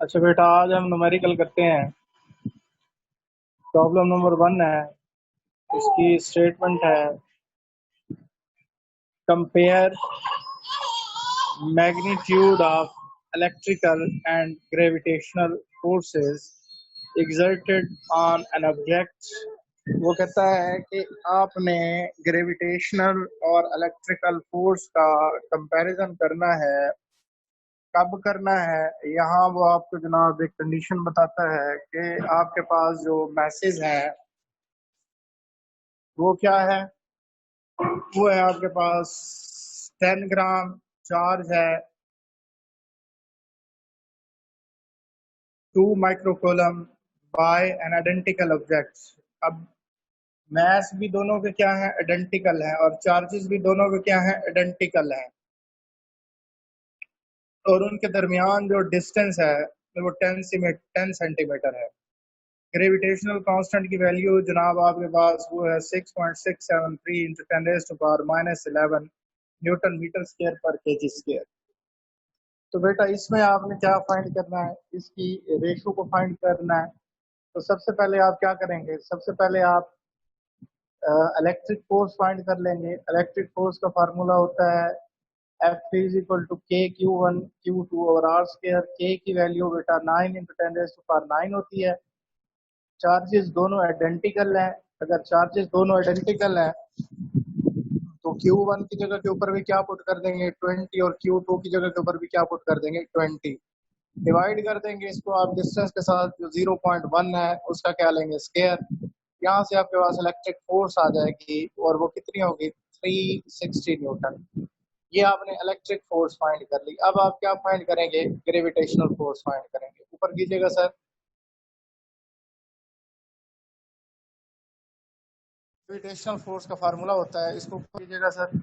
अच्छा बेटा, आज हम न्यूमेरिकल करते हैं। प्रॉब्लम नंबर 1 है। इसकी स्टेटमेंट है, compare magnitude of electrical and gravitational forces exerted on an object। वो कहता है कि आपने ग्रेविटेशनल और इलेक्ट्रिकल फोर्स का कंपैरिजन करना है। कब करना है? यहाँ वो आपको जनाब एक कंडीशन बताता है कि आपके पास जो मैसेज है वो क्या है। वो है आपके पास 10 ग्राम चार्ज है, 2 microcoulomb by an identical object. अब मैस भी दोनों के क्या है, आइडेंटिकल है, और चार्जेस भी दोनों के क्या है, आइडेंटिकल है। और उनके दरमियान जो डिस्टेंस है वो 10 सेंटीमीटर है। ग्रेविटेशनल कांस्टेंट की वैल्यू जनाब आपके पास वो है 6.673 इंटू 10⁻⁻11 न्यूटन मीटर स्क्वायर पर केजी स्क्वायर। तो बेटा इसमें आपने क्या फाइंड करना है, इसकी रेशो को फाइंड करना है। तो सबसे पहले आप क्या करेंगे, सबसे पहले आप इलेक्ट्रिक फोर्स फाइंड कर लेंगे। इलेक्ट्रिक फोर्स का फार्मूला होता है F इज इक्वल टू के Q1 Q2 और R स्क्वायर। के की वैल्यू बेटा 9 इंटू 10⁻9 होती है। चार्जेस दोनों आइडेंटिकल हैं। अगर चार्जेस दोनों आइडेंटिकल हैं तो Q1 की जगह के ऊपर भी क्या पुट कर देंगे 20, और Q2 की जगह के ऊपर भी क्या पुट कर देंगे 20। डिवाइड कर देंगे इसको आप डिस्टेंस के साथ, जो 0.1 है उसका क्या लेंगे स्क्वायर। यहाँ से आपके पास इलेक्ट्रिक फोर्स आ जाएगी और वो कितनी होगी 360 न्यूटन। ये आपने इलेक्ट्रिक फोर्स फाइंड कर ली। अब आप क्या फाइंड करेंगे, ग्रेविटेशनल फोर्स फाइंड करेंगे। ऊपर कीजिएगा सर। ग्रेविटेशनल फोर्स का फार्मूला होता है, इसको ऊपर कीजिएगा सर।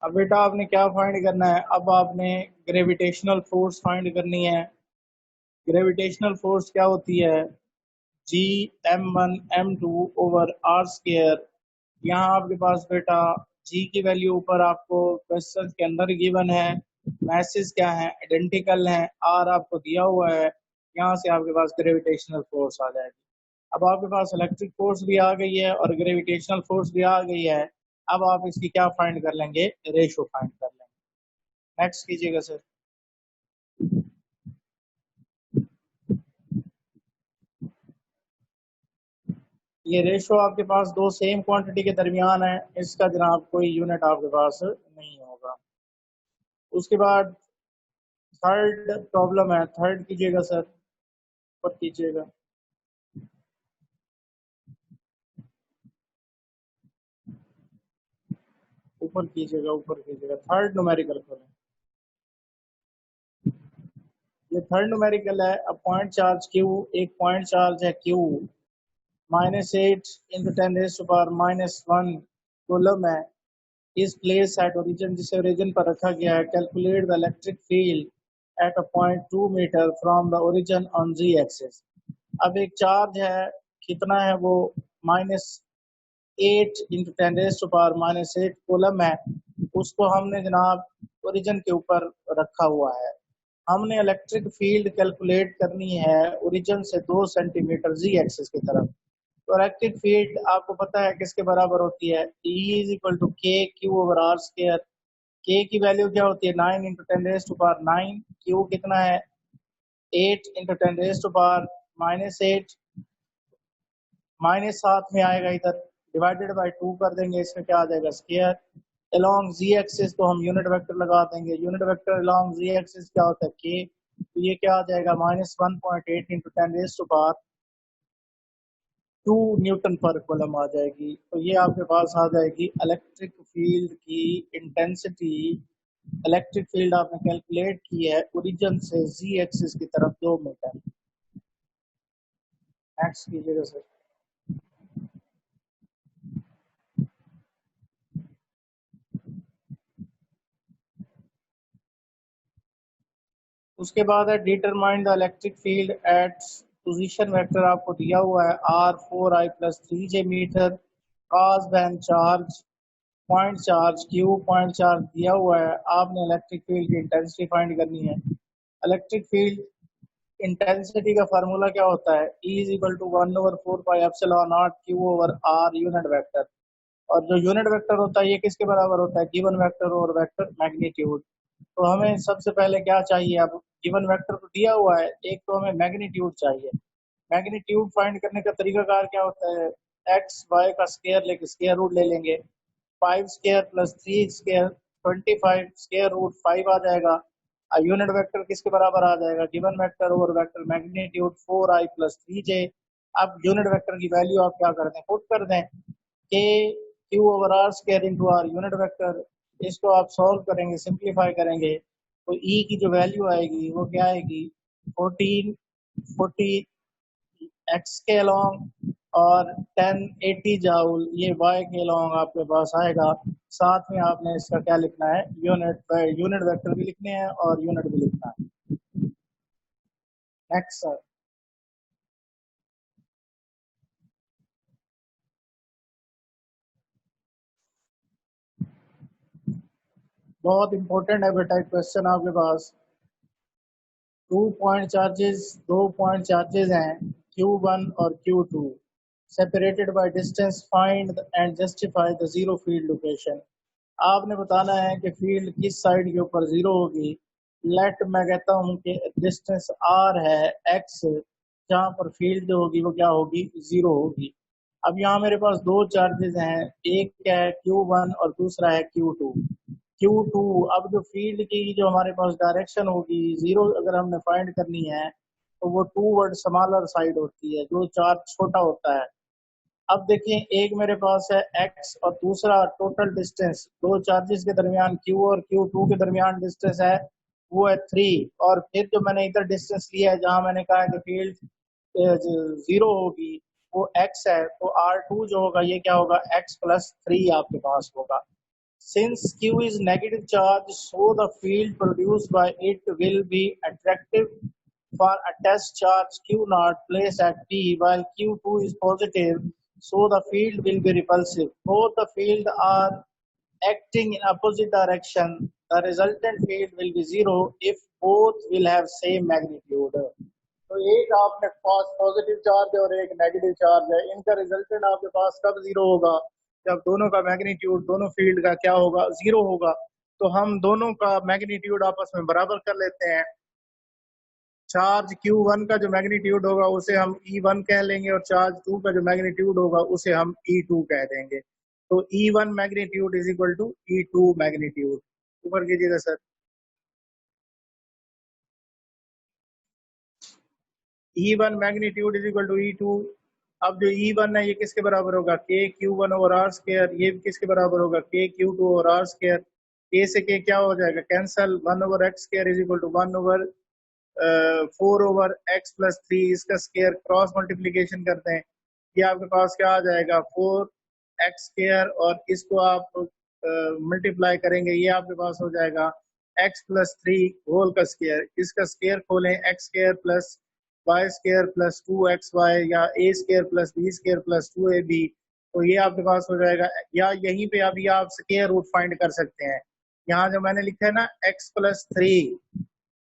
अब बेटा आपने क्या फाइंड करना है, अब आपने ग्रेविटेशनल फोर्स फाइंड करनी है। ग्रेविटेशनल फोर्स क्या होती है, जी m1m2/r²। यहाँ आपके पास बेटा जी की वैल्यू ऊपर आपको क्वेश्चन के अंदर गिवन है, मैसेज क्या है, आइडेंटिकल है, आर आपको दिया हुआ है। यहाँ से आपके पास ग्रेविटेशनल फोर्स आ जाएगी। अब आपके पास इलेक्ट्रिक फोर्स भी आ गई है और ग्रेविटेशनल फोर्स भी आ गई है। अब आप इसकी क्या फाइंड कर लेंगे, रेशो फाइंड कर लेंगे। नेक्स्ट कीजिएगा सर। ये रेशो आपके पास दो सेम क्वांटिटी के दरमियान है, इसका जनाब कोई यूनिट आपके पास नहीं होगा। उसके बाद थर्ड प्रॉब्लम है, थर्ड कीजिएगा सर, ऊपर कीजिएगा। ऊपर कीजिएगा, ऊपर कीजिएगा, थर्ड न्यूमेरिकल खोलें। ये थर्ड न्यूमेरिकल है। अब पॉइंट चार्ज क्यू, एक पॉइंट चार्ज है क्यू, -8 इंटू 10⁻⁻1 कूलम है। इस प्लेस एट ओरिजिन, जिसे ओरिजिन पर रखा गया है। Calculate the electric field at a point 2 metre from the origin on Z axis. अब एक चार्ज है, कितना है वो, -8 इंटू 10⁻⁻8 कूलम है। उसको हमने जनाब ओरिजिन के ऊपर रखा हुआ है। हमने इलेक्ट्रिक फील्ड कैलकुलेट करनी है ओरिजिन से 2 सेंटीमीटर जी एक्सिस की तरफ। तो इलेक्ट्रिक फील्ड आपको पता है किसके बराबर होती है, E इज इक्वल टू के Q/R²। के की वैल्यू क्या होती है 9 इंटू 10⁻9। क्यू कितना है 8 इंटू 10⁻⁻8, -7 में आएगा इधर, डिवाइडेड बाय 2 कर देंगे, इसमें क्या आ जाएगा स्क्वायर। अलोंग जी एक्सिस को हम यूनिट वेक्टर लगा देंगे। यूनिट वेक्टर अलोंग जी एक्सिस क्या होता है के, तो ये क्या आ जाएगा -1.8 इंटू 10⁻2 न्यूटन पर कूलम आ जाएगी। तो ये आपके पास आ जाएगी इलेक्ट्रिक फील्ड की इंटेंसिटी। इलेक्ट्रिक फील्ड आपने कैलकुलेट की है ओरिजिन से जी एक्सिस की तरफ 2 मीटर। नेक्स्ट कीजिएगा सर। उसके बाद है determine the electric field at position vector आपको दिया हुआ है r4i+3j मीटर cos वैन charge point charge q point charge दिया हुआ है। आपने इलेक्ट्रिक फील्ड की इंटेंसिटी फाइंड करनी है। इलेक्ट्रिक फील्ड इंटेंसिटी का फार्मूला क्या होता है? E is equal to 1/4πε0 Q over R unit vector. और जो यूनिट वेक्टर होता है ये किसके बराबर होता है? गिवन वेक्टर और वेक्टर मैग्नीट्यूड। तो हमें सबसे पहले क्या चाहिए? अब गिवन वेक्टर तो दिया हुआ है, एक तो हमें मैग्नीट्यूड चाहिए। मैग्नीट्यूड फाइंड करने का तरीकाकार क्या होता है? एक्स वाई का स्क्वायर लेके स्क्वायर रूट ले लेंगे। 5 square plus 3 square 25 square root 5 आ जाएगा। यूनिट वेक्टर किसके बराबर आ जाएगा? गिवन वेक्टर और वेक्टर मैग्नीट्यूड 4i+3j। अब यूनिट वेक्टर की वैल्यू आप क्या कर दें? पुट कर दें K Q over R square into R unit vector. इसको आप सॉल्व करेंगे, सिंप्लीफाई करेंगे तो ई की जो वैल्यू आएगी वो क्या आएगी? 1440 एक्स के लॉन्ग और 1080 जाउल ये वाई के लॉन्ग आपके पास आएगा। साथ में आपने इसका क्या लिखना है? यूनिट वेक्टर भी लिखने हैं और यूनिट भी लिखना है। नेक्स्ट सर, बहुत इंपॉर्टेंट है बेटा क्वेश्चन आपके पास। दो पॉइंट चार्जेस हैं Q1 और Q2 separated by distance. Find and justify the zero field location. आपने बताना है कि फील्ड किस साइड के ऊपर जीरो होगी। लेट मैं कहता हूँ कि डिस्टेंस r है x, जहाँ पर फील्ड जो होगी वो क्या होगी? जीरो होगी। अब यहाँ मेरे पास दो चार्जेस हैं, एक क्या है Q1 और दूसरा है Q2। Q2 अब जो फील्ड की जो हमारे पास डायरेक्शन होगी जीरो अगर हमने फाइंड करनी है तो वो टू वर्ड स्मॉलर साइड होती है, जो चार्ज छोटा होता है। अब देखिए एक मेरे पास है x और दूसरा टोटल डिस्टेंस दो चार्जेस के दरमियान Q और Q2 के दरमियान डिस्टेंस है वो है 3। और फिर जो मैंने इधर डिस्टेंस लिया है जहां मैंने कहा है कि फील्ड जीरो होगी वो x है, तो R2 जो होगा ये क्या होगा? x+3 आपके पास होगा। Since Q is negative charge, so the field produced by it will be attractive for a test charge Q naught placed at P, while Q2 is positive, so the field will be repulsive. Both the field are acting in opposite direction. The resultant field will be zero if both will have same magnitude. तो एक आपके पास positive charge है और एक negative charge है, इनका resultant आपके पास कब जीरो होगा? जब दोनों का मैग्नीट्यूड दोनों फील्ड का क्या होगा? जीरो होगा। तो हम दोनों का मैग्नीट्यूड आपस में बराबर कर लेते हैं। चार्ज Q1 का जो मैग्नीट्यूड होगा उसे हम E1 कह लेंगे और चार्ज 2 का जो मैग्नीट्यूड होगा उसे हम E2 कह देंगे। तो E1 magnitude is equal to E2 magnitude. ऊपर कीजिएगा sir. E1 magnitude is equal to E2। अब जो E1 है ये किसके बराबर होगा? K Q1 over R square. ये किसके बराबर होगा? K Q2 over R square. K से K क्या हो जाएगा? Cancel. 1 over X square is equal to 1 over 4 over x+3। इसका स्क्वायर क्रॉस मल्टीप्लीकेशन करते हैं, ये आपके पास क्या आ जाएगा? 4x स्क्वायर और इसको आप मल्टीप्लाई करेंगे, ये आपके पास हो जाएगा x+3 होल का स्क्वायर। इसका स्क्वायर खोलें, x square plus Y square plus 2xy या a square plus b square plus 2ab। तो ये आपके पास हो जाएगा। या यहीं पे अभी आप स्क्वायर रूट फाइंड कर सकते हैं। यहाँ जो मैंने लिखा है ना x+3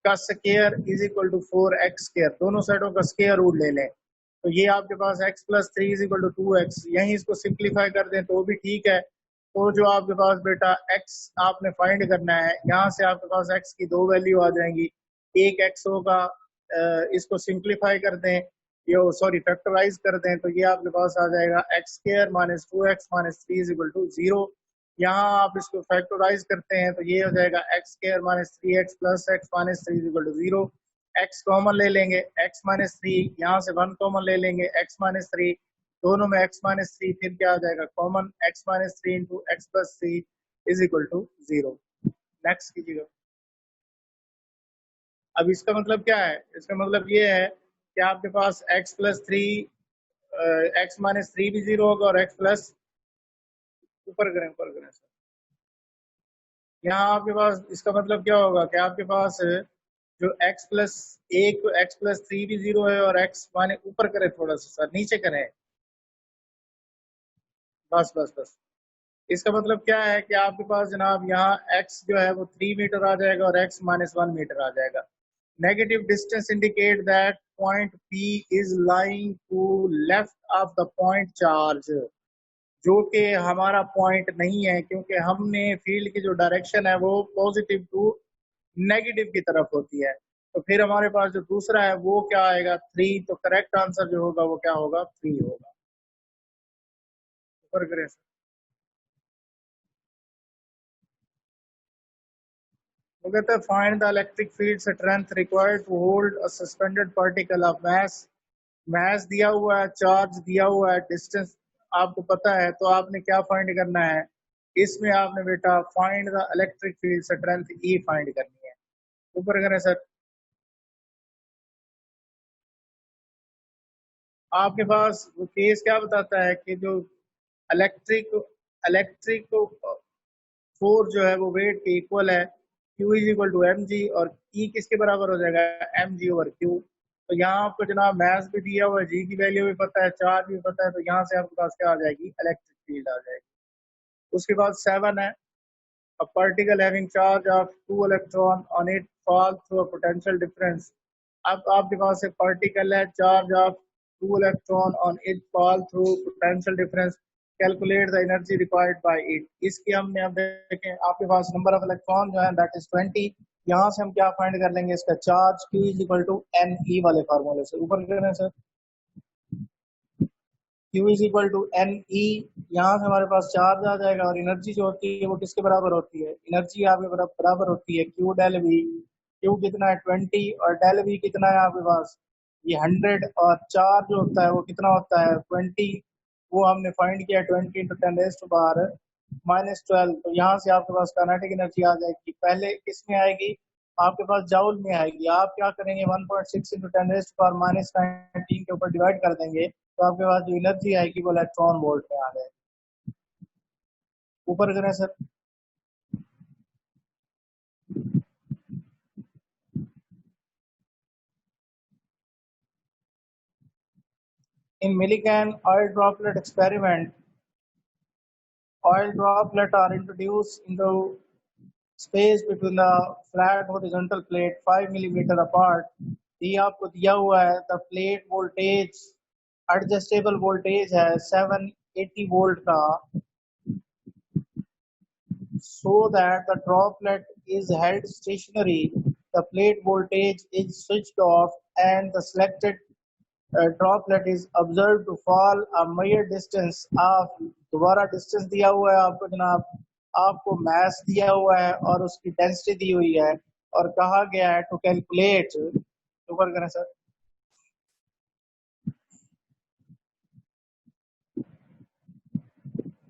का square is equal to 4x square, दोनों साइडों का स्क्वायर रूट ले लें तो ये आपके पास x+3 is equal to 2x। यहीं इसको सिंप्लीफाई कर दें तो भी ठीक है। तो जो आपके पास बेटा x आपने फाइंड करना है, यहाँ से आपके पास x की दो वैल्यू आ जाएंगी। एक x होगा, इसको सिंप्लीफाई कर दें, ये सॉरी फैक्टराइज कर दें तो ये आपके पास आ जाएगा x square minus 2x minus 3 is equal to 0। यहाँ आप इसको फैक्टराइज करते हैं तो ये हो जाएगा X square minus 3x plus X minus 3 equal to 0। X common ले लेंगे, x माइनस 3 यहाँ से 1 कॉमन ले लेंगे, x माइनस 3 दोनों में x माइनस 3 फिर क्या आ जाएगा? Common x minus 3 into x plus 3 is equal to 0। Next कीजिएगा। अब इसका मतलब क्या है? इसका मतलब ये है कि आपके पास x+3 x माइनस 3 भी 0 होगा और x प्लस ऊपर करें सर। यहाँ आपके पास इसका मतलब क्या होगा कि आपके पास जो x प्लस एक तो x प्लस 3 भी 0 है और x माने ऊपर करें थोड़ा सा सर, नीचे करें, बस बस बस। इसका मतलब क्या है कि आपके पास जनाब यहाँ x जो है वो 3 मीटर आ जाएगा और x -1 मीटर आ जाएगा। Negative distance indicate that point P is lying to left of the point charge, जो कि हमारा पॉइंट नहीं है क्योंकि हमने फील्ड की जो डायरेक्शन है वो पॉजिटिव टू नेगेटिव की तरफ होती है। तो फिर हमारे पास जो दूसरा है वो क्या आएगा 3, तो करेक्ट आंसर जो होगा वो क्या होगा 3 होगा। ऊपर करें। वो कहता है find the electric field strength required to hold a suspended particle of mass. Mass दिया हुआ है, चार्ज दिया हुआ है, डिस्टेंस आपको पता है, तो आपने क्या फाइंड करना है इसमें? आपने बेटा find the electric field strength E find करनी है। ऊपर करें सर। आपके पास वो केस क्या बताता है कि जो इलेक्ट्रिक इलेक्ट्रिक फोर्स जो है वो वेट के इक्वल है, Q is equal to m g, और E किसके बराबर हो जाएगा एम जी ओवर क्यू। तो यहाँ आपको जनाब मैथ भी दिया हुआ है, जी की वैल्यू भी पता है, चार्ज भी पता है, तो यहाँ से आपके पास क्या आ जाएगी इलेक्ट्रिक फील्ड आ जाएगी। उसके बाद 7 है, a particle having charge of 2 electron on it fall through a potential difference। अब आपके पास एक पार्टिकल है, charge of 2 electron on it fall through potential difference, calculate the energy required by it. इसकी हमने अब देखें, आपके पास नंबर ऑफ इलेक्ट्रॉन जो है दैट इज 20। यहाँ से हम क्या फाइंड कर लेंगे इसका charge Q is equal to n e वाले फार्मूले से। ऊपर करें sir, Q is equal to n e, यहाँ से हमारे पास चार्ज आ जाएगा और एनर्जी जो होती है वो किसके बराबर होती है? एनर्जी आपके बराबर होती है Q डेल वी। Q कितना है 20 और डेल वी कितना है आपके पास ये 100, और चार्ज जो होता है वो कितना होता है 20। वो हमने फाइंड किया 20 इंटू 10⁻⁻12। तो यहाँ से आपके पास काइनेटिक एनर्जी आ जाएगी, पहले किस में आएगी आपके पास जाउल में आएगी। आप क्या करेंगे 1.6 इंटू 10⁻⁻19 के ऊपर डिवाइड कर देंगे, तो आपके पास जो एनर्जी आएगी वो इलेक्ट्रॉन वोल्ट में आ जाएगी। ऊपर करें sir. In Millikan oil droplet experiment, oil droplet are introduced into space between the flat horizontal plate 5 millimeter apart। ये आपको दिया हुआ है, the plate voltage adjustable voltage है 780 वोल्ट का, so that the droplet is held stationary, the plate voltage is switched off, and the selected droplet is observed to fall a mere distance of, दोबारा distance दिया हुआ है आपको जनाब, आपको मास दिया हुआ है और उसकी डेंसिटी दी हुई है, और कहा गया है टू कैलकुलेट। ऊपर करें सर।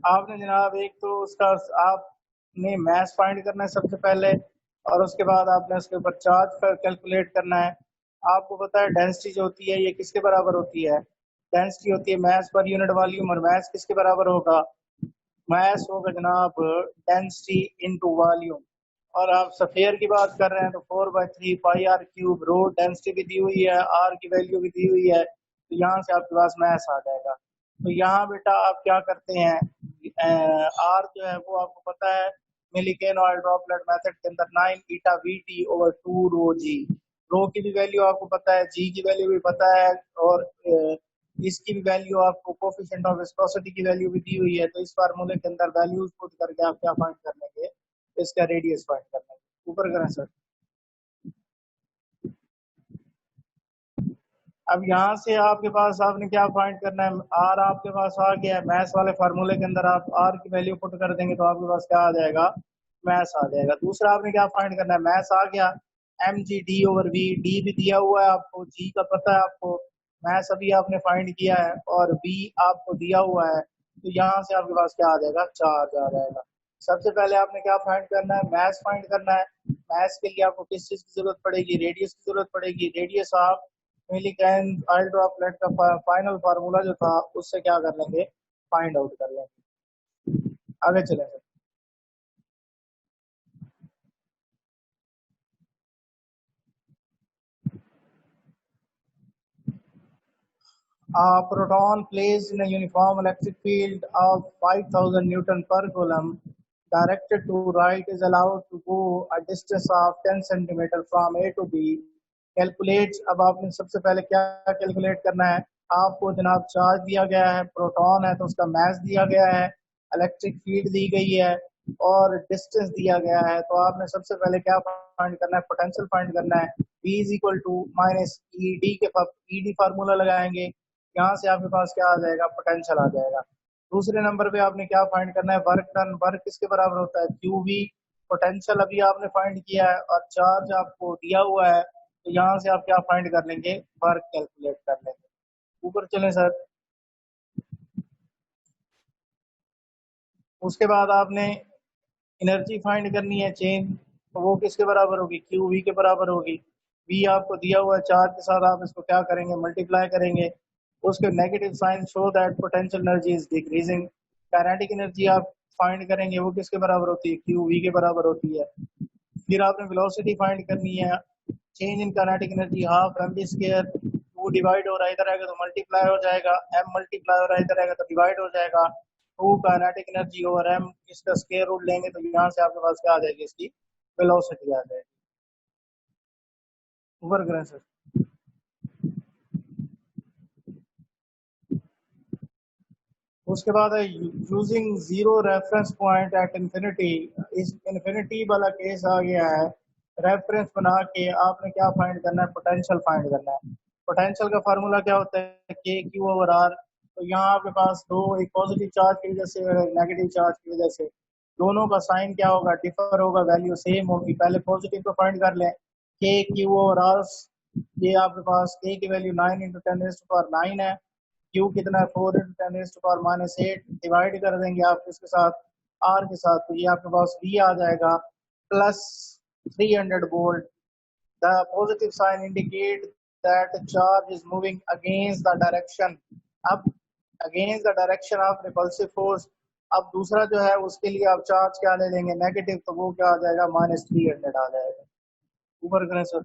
आपने जनाब एक तो उसका आपने मास फाइंड करना है सबसे पहले, और उसके बाद आपने उसके ऊपर चार्ज कैलकुलेट करना है। आपको पता है डेंसिटी जो होती है ये किसके बराबर होती है? डेंसिटी होती है मास पर यूनिट वॉल्यूम, और मास किसके बराबर होगा? मास होगा जनाब डेंसिटी इनटू वॉल्यूम। और आप सफेयर की बात कर रहे हैं तो 4/3 पाई आर क्यूब, रो डेंसिटी भी दी हुई है, आर की वैल्यू भी दी हुई है, तो यहाँ से आपके पास मास आ जाएगा। तो यहाँ बेटा आप क्या करते हैं, आर जो है वो आपको पता है मिलीकेन ऑयल ड्रॉपलेट मेथड के अंदर 9 ईटा वी टी ओवर 2 रो जी। रो की भी वैल्यू आपको पता है, जी की वैल्यू भी पता है, और इसकी भी वैल्यू आपको कोफिशिएंट ऑफ विस्कोसिटी की वैल्यू भी दी हुई है। तो इस फार्मूले के अंदर वैल्यूज पुट करके आप क्या फाइंड कर लेंगे? इसका रेडियस फाइंड कर लेंगे। ऊपर करें सर। अब यहाँ से आपके पास आपने क्या फाइंड करना है, आर आपके पास आ गया है, मैथ्स वाले फार्मूले के अंदर आप आर की वैल्यू पुट कर देंगे तो आपके पास क्या आ जाएगा? मैथ्स आ जाएगा। दूसरा आपने क्या फाइंड करना है, मैथ्स आ गया, m g d over v, d भी दिया हुआ है आपको, जी का पता है आपको, मैथ्स अभी आपने फाइंड किया है, और वी आपको दिया हुआ है, तो यहाँ से आपके पास क्या आ जाएगा? चार्ज आ जाएगा। सबसे पहले आपने क्या फाइंड करना है? मैथ्स फाइंड करना है। मैथ्स के लिए आपको किस चीज की जरूरत पड़ेगी? रेडियस की जरूरत पड़ेगी। रेडियस आप मिलीकैन ऑयल ड्रॉपलेट का फाइनल फार्मूला जो था उससे क्या कर लेंगे? फाइंड आउट कर लेंगे। आगे चले sir. A proton placed in a uniform electric field of 5000 Newton per coulomb directed to right is allowed to go a distance of 10 centimeter from A to B. Calculate, अब आपने सबसे पहले क्या calculate करना है? आपको जनाब चार्ज दिया गया है, प्रोटॉन है तो उसका मास दिया गया है, इलेक्ट्रिक फील्ड दी गई है और डिस्टेंस दिया गया है। तो आपने सबसे पहले क्या फाइंड करना है? पोटेंशियल फाइंड करना है। V is equal to minus e d के ई डी फार्मूला लगाएंगे, यहाँ से आपके पास क्या आ जाएगा? पोटेंशियल आ जाएगा। दूसरे नंबर पे आपने क्या फाइंड करना है? Work done. वर्क किसके बराबर होता है? Q we. पोटेंशियल अभी आपने फाइंड किया है और चार्ज आपको दिया हुआ है, तो यहाँ से आप क्या फाइंड कर लेंगे? वर्क कैलकुलेट कर लेंगे। ऊपर चलें सर। उसके बाद आपने एनर्जी फाइंड करनी है चेंज, तो वो किसके बराबर होगी? क्यू वी के बराबर होगी। वी आपको दिया हुआ है, चार्ज के साथ आप इसको क्या करेंगे? मल्टीप्लाई करेंगे। उसके negative sign show that potential energy is decreasing. Kinetic energy आप फाइंड करेंगे, वो किसके बराबर होती है? क्यू वी के बराबर होती है। फिर आपने वेलोसिटी फाइंड करनी है। Change in kinetic energy half m v square. Two divide हो रहा है, इधर आएगा तो मल्टीप्लाई हो जाएगा, एम मल्टीप्लाई हो रहा है, इधर आएगा तो डिवाइड हो जाएगा। Two kinetic energy over m, इसका स्क्वायर रूट लेंगे तो यहाँ से आपके पास क्या आ जाएगी? इसकी वेलोसिटी आ जाएगी। ऊपर करें सर। उसके बाद है using zero reference point at infinity. इस इंफिनिटी वाला केस आ गया है। रेफरेंस बना के आपने क्या फाइंड करना है? पोटेंशियल फाइंड करना है। पोटेंशियल का फार्मूला क्या होता है? के क्यू ओवर आर। तो यहाँ आपके पास दो, एक पॉजिटिव चार्ज की वजह से और एक नेगेटिव चार्ज की वजह से, दोनों का साइन क्या होगा? डिफर होगा, वैल्यू सेम होगी। पहले पॉजिटिव को फाइंड कर लें। के क्यू ओवर आर, ये आपके पास के की वैल्यू 9 इंटू 10⁻9 है। क्यू कितना है? 4 × 10⁻8 डिवाइड कर देंगे आप इसके साथ, आर के साथ, तो ये आपके पास वी आ जाएगा plus 300 volt. The positive sign indicate that charge is moving against the direction. अब against the direction of repulsive force. अब दूसरा जो है उसके लिए आप चार्ज क्या ले लेंगे? नेगेटिव, तो वो क्या आ जाएगा? -300 आ जाएगा। ऊपर करें सर।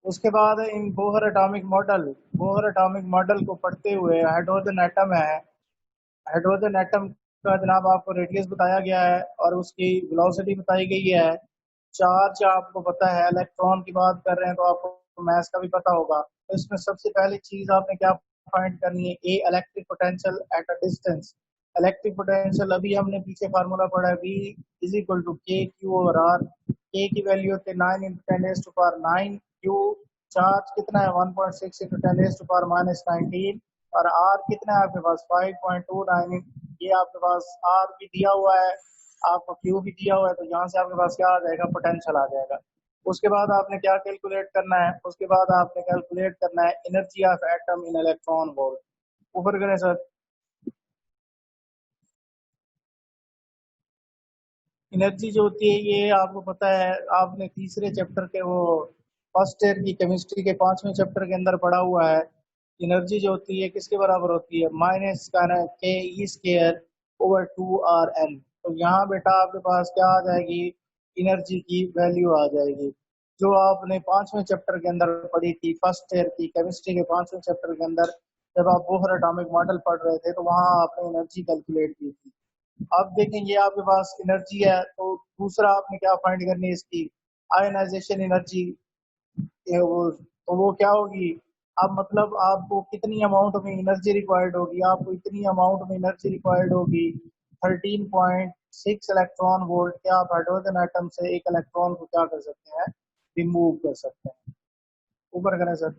उसके बाद in Bohr atomic model, Bohr atomic model को पढ़ते हुए, हाइड्रोजन एटम है, हाइड्रोजन एटम का जनाब आपको रेडियस बताया गया है और उसकी वेलोसिटी बताई गई है। चार्ज आपको पता है, इलेक्ट्रॉन की बात कर रहे हैं तो आपको मैथ्स का भी पता होगा। तो इसमें सबसे पहली चीज आपने क्या फाइंड करनी है? ए electric potential at a distance. Electric potential अभी हमने पीछे फार्मूला पढ़ा है, वी इज इक्वल टू के क्यू ओवर आर। के की वैल्यू होती है 9 × 10⁻9। क्यू चार्ज कितना है? 1.6 × 10⁻−19। और आर कितना है आपके पास? 5.29। ये आपके पास आर भी दिया हुआ है, आपको क्यू भी दिया हुआ है, तो यहाँ से आपके पास क्या आ जाएगा? पोटेंशियल आ जाएगा। उसके बाद आपने क्या कैलकुलेट करना है? उसके बाद आपने कैलकुलेट करना है energy of atom in electron volt. ऊपर करें सर। एनर्जी जो होती है, ये आपको पता है, आपने तीसरे चैप्टर के वो फर्स्ट ईयर की केमिस्ट्री के 5वें चैप्टर के अंदर पढ़ा हुआ है। एनर्जी जो होती है किसके बराबर होती है? माइनस के E square over 2 R N। तो यहाँ बेटा आपके पास क्या आ जाएगी? एनर्जी की वैल्यू आ जाएगी, जो आपने 5वें चैप्टर के अंदर पढ़ी थी, फर्स्ट ईयर की केमिस्ट्री के 5वें चैप्टर के अंदर, जब आप बोहर एटॉमिक मॉडल पढ़ रहे थे तो वहाँ आपने एनर्जी कैलकुलेट की थी। अब देखेंगे आपके पास एनर्जी है, तो दूसरा आपने क्या फाइंड करनी है? इसकी आयनाइजेशन एनर्जी। वो क्या होगी? अब मतलब आपको कितनी अमाउंट में एनर्जी रिक्वायर्ड होगी? आपको इतनी अमाउंट में एनर्जी रिक्वायर्ड होगी 13.6 इलेक्ट्रॉन वोल्ट। क्या आप हाइड्रोजन एटम से एक इलेक्ट्रॉन को क्या कर सकते हैं? रिमूव कर सकते हैं। ऊपर करें सर।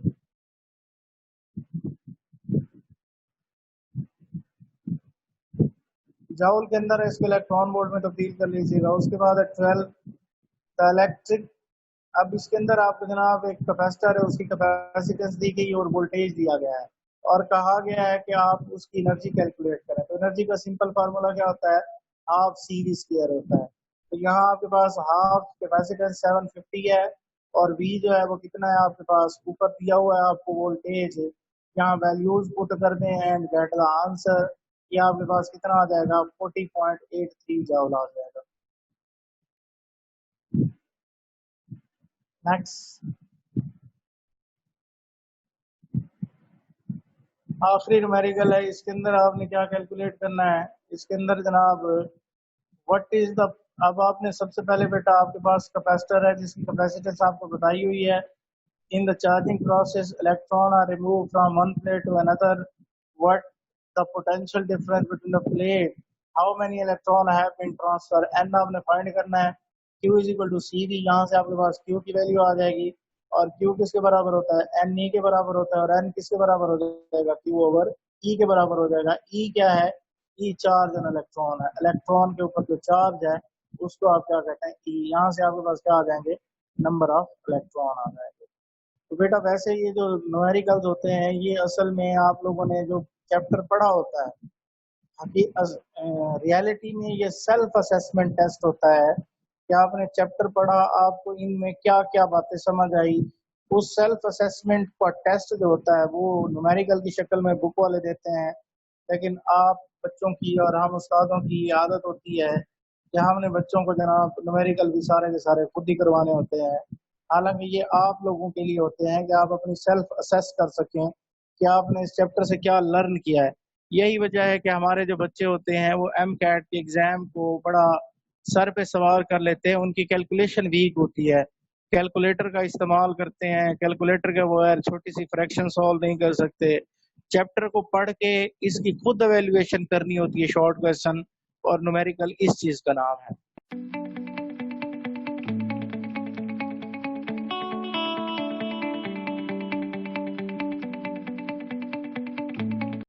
जाउल के अंदर इसको इलेक्ट्रॉन वोल्ट में तब्दील कर लीजिएगा। उसके बाद 12 द इलेक्ट्रिक। अब इसके अंदर आपको जनाब एक कैपेसिटर है, उसकी कैपेसिटेंस दी गई और वोल्टेज दिया गया है और कहा गया है कि आप उसकी एनर्जी कैलकुलेट करें। तो एनर्जी का सिंपल फार्मूला क्या होता है? हाफ सी वी स्क्वायर होता है। तो यहाँ आपके पास हाफ कैपेसिटेंस 750 है और वी जो है वो कितना है आपके पास? ऊपर दिया हुआ है आपको वोल्टेज, यहाँ वैल्यूज पुट कर दें एंड गेट द आंसर। ये आपके पास कितना आ जाएगा? 40.83 जूल आ जाएगा। नेक्स्ट, आखिरी न्यूमेरिकल है, इसके अंदर आपने क्या कैलकुलेट करना है। इसके अंदर जनाब व्हाट इज द, अब आपने सबसे पहले बेटा आपके पास कैपेसिटर है जिसकी कैपेसिटेंस आपको बताई हुई है। In the charging process electron are remove from one plate to another, what the potential difference between the plate, how many electron have been transfer, n आपने फाइंड करना है। Q is equal to c d, यहाँ से आपके पास Q की value आ जाएगी और Q किसके बराबर होता है, एन ई के बराबर होता है, और एन किसके बराबर हो जाएगा, Q ओवर ई के बराबर हो जाएगा। ई क्या है, ई चार्ज एन इलेक्ट्रॉन है, इलेक्ट्रॉन के ऊपर जो चार्ज है उसको आप क्या कहते हैं, ई। यहाँ से आपके पास क्या आ जाएंगे, नंबर ऑफ इलेक्ट्रॉन आ जाएंगे। तो बेटा वैसे ये जो न्यूमेरिकल्स होते हैं ये असल में आप लोगों ने जो चैप्टर पढ़ा होता है, रियलिटी में ये सेल्फ असेसमेंट टेस्ट होता है कि आपने चैप्टर पढ़ा, आपको इनमें क्या क्या बातें समझ आई, उस सेल्फ असेसमेंट का टेस्ट जो होता है वो न्यूमेरिकल की शक्ल में बुक वाले देते हैं। लेकिन आप बच्चों की और हम उस्तादों की आदत होती है कि हमने बच्चों को जनाब न्यूमेरिकल भी सारे के सारे खुद ही करवाने होते हैं। हालांकि ये आप लोगों के लिए होते हैं कि आप अपनी सेल्फ असेस कर सकें कि आपने इस चैप्टर से क्या लर्न किया है। यही वजह है कि हमारे जो बच्चे होते हैं वो एम कैट के एग्जाम को बड़ा सर पे सवार कर लेते हैं, उनकी कैलकुलेशन वीक होती है, कैलकुलेटर का इस्तेमाल करते हैं, कैलकुलेटर के बगैर छोटी सी फ्रैक्शन सॉल्व नहीं कर सकते। चैप्टर को पढ़ के इसकी खुद एवेल्युएशन करनी होती है, शॉर्ट क्वेश्चन और न्यूमेरिकल इस चीज का नाम है।